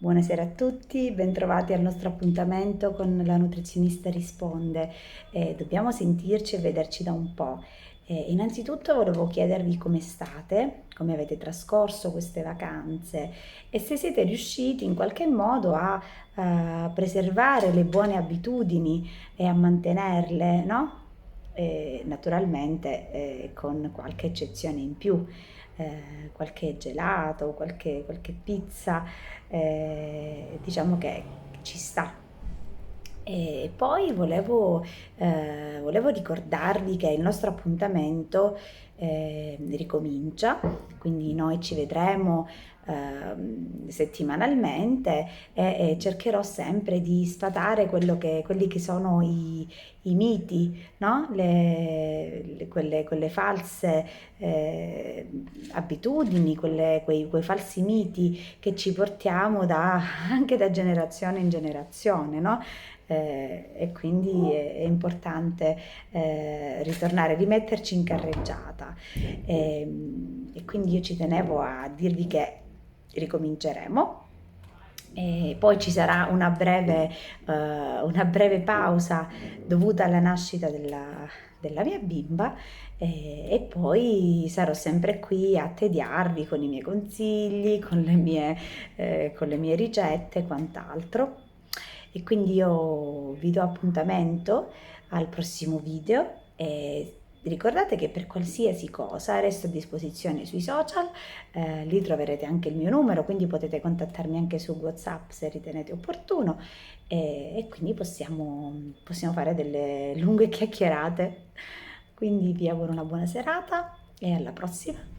Buonasera a tutti, bentrovati al nostro appuntamento con la nutrizionista risponde. Dobbiamo sentirci e vederci da un po'. Innanzitutto volevo chiedervi come state, come avete trascorso queste vacanze e se siete riusciti in qualche modo a preservare le buone abitudini e a mantenerle, no? Naturalmente con qualche eccezione in più, qualche gelato, qualche pizza, diciamo che ci sta. E poi volevo ricordarvi che il nostro appuntamento ricomincia, quindi noi ci vedremo settimanalmente e cercherò sempre di sfatare quelli che sono i miti, no? Quelle false abitudini, quei falsi miti che ci portiamo anche da generazione in generazione, no? E quindi è importante ritornare, rimetterci in carreggiata. E quindi io ci tenevo a dirvi che ricominceremo. E poi ci sarà una breve pausa dovuta alla nascita della mia bimba e poi sarò sempre qui a tediarvi con i miei consigli, con le mie ricette e quant'altro. E quindi io vi do appuntamento al prossimo video e ricordate che per qualsiasi cosa resto a disposizione sui social, lì troverete anche il mio numero, quindi potete contattarmi anche su WhatsApp se ritenete opportuno e quindi possiamo fare delle lunghe chiacchierate. Quindi vi auguro una buona serata e alla prossima.